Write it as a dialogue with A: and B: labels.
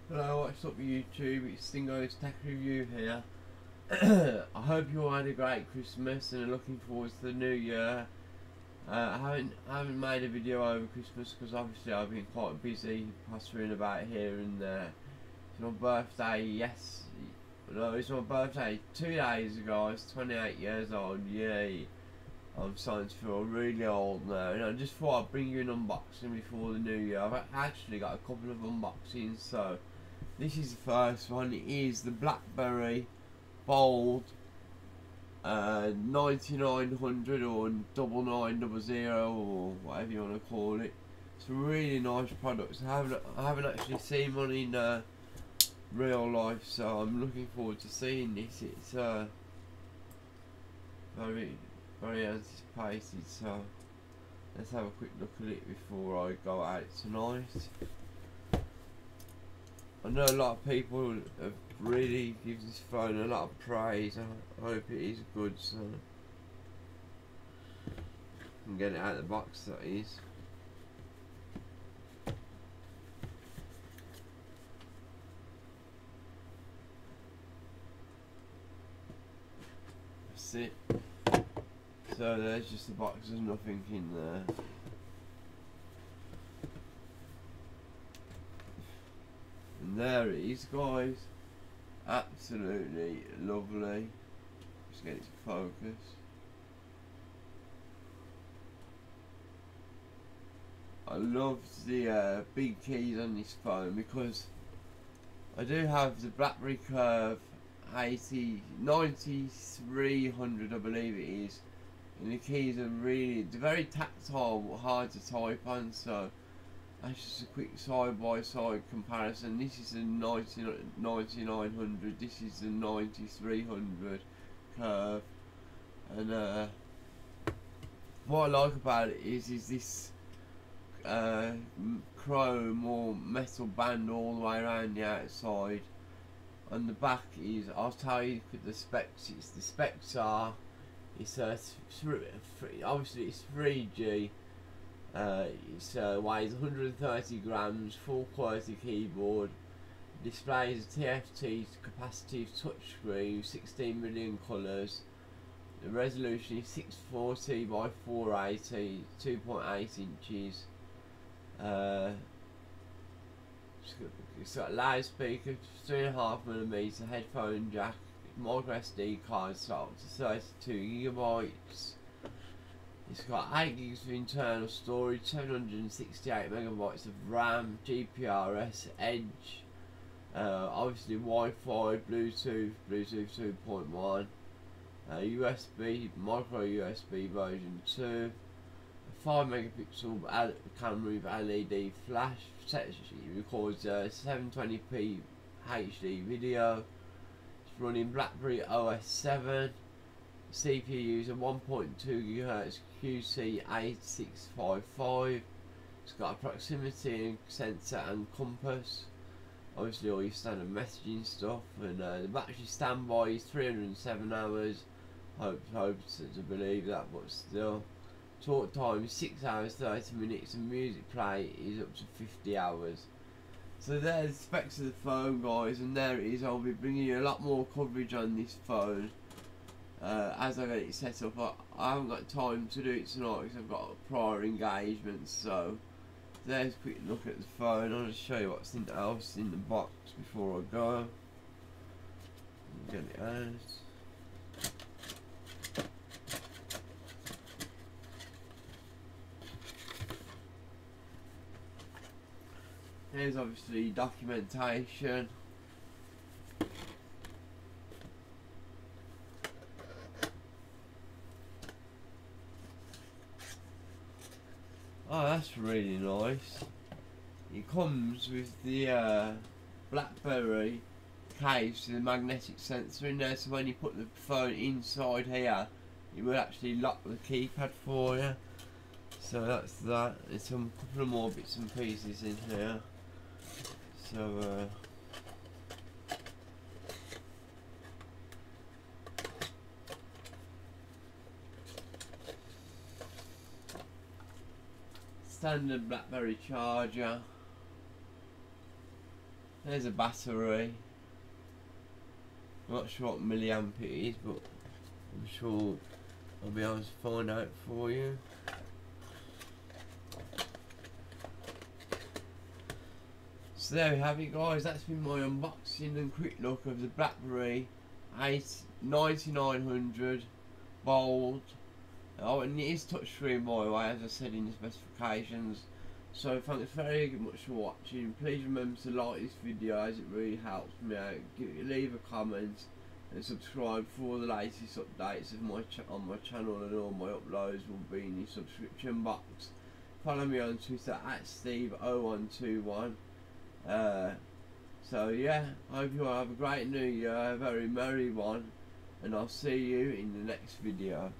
A: Hello, what's up YouTube? It's Stingo's Tech Review here. I hope you all had a great Christmas and are looking forward to the new year. I haven't made a video over Christmas because obviously I've been quite busy pottering about here and there. It's my birthday, it's my birthday 2 days ago. I was 28 years old, yay. I'm starting to feel really old now, and I just thought I'd bring you an unboxing before the new year. I've actually got a couple of unboxings, so this is the first one. It is the Blackberry Bold 9900 or 9900 or whatever you want to call it. It's a really nice product. I haven't actually seen one in real life, so I'm looking forward to seeing this. It's very anticipated. So let's have a quick look at it before I go out tonight. I know a lot of people have really given this phone a lot of praise. I hope it is good, so I can get it out of the box, that is. That's it. So there's just the box, there's nothing in there. And there it is, guys. Absolutely lovely. Just get it to focus. I love the big keys on this phone because I do have the Blackberry Curve 9300, I believe it is, and the keys are they're very tactile but hard to type on, so that's just a quick side-by-side comparison. This is the 9900, this is the 9300 Curve, and what I like about it is this chrome or metal band all the way around the outside. On the back is, I'll tell you the specs. The specs are, obviously it's 3G. It weighs 130 grams, full quality keyboard, displays a TFT capacitive touchscreen, 16 million colours. The resolution is 640 by 480, 2.8 inches. It's got a loudspeaker, 3.5mm headphone jack, micro SD card slot to 32 gigabytes. It's got 8 gigs of internal storage, 768 megabytes of RAM, GPRS, Edge, obviously Wi-Fi, Bluetooth 2.1, USB, micro USB version 2, a 5 megapixel camera with LED flash, records 720p HD video. It's running Blackberry OS 7. CPU is a 1.2 GHz QC8655. It's got a proximity sensor and compass. Obviously all your standard messaging stuff, and the battery standby is 307 hours. Hope to believe that, but still. Talk time is 6 hours 30 minutes, and music play is up to 50 hours. So there's the specs of the phone, guys, and there it is. I'll be bringing you a lot more coverage on this phone as I get it set up. I haven't got time to do it tonight because I've got prior engagements. So there's a quick look at the phone. I'll just show you what's else in the box before I go. Get it out. Here's obviously documentation. Oh, that's really nice. It comes with the Blackberry case with a magnetic sensor in there, so when you put the phone inside here, it will actually lock the keypad for you. So that's that. There's some couple of more bits and pieces in here. So standard Blackberry charger, There's a battery. I'm not sure what milliamp it is, but I'm sure I'll be able to find out for you. So there we have it, guys. That's been my unboxing and quick look of the Blackberry 9900 Bold. Oh, and it is touchscreen, by the way, as I said in the specifications. So thanks very much for watching. Please remember to like this video, as it really helps me out. Leave a comment and subscribe for all the latest updates of on my channel, and all my uploads will be in the subscription box. Follow me on Twitter at Steve0121. So yeah, I hope you all have a great new year, a very merry one, and I'll see you in the next video.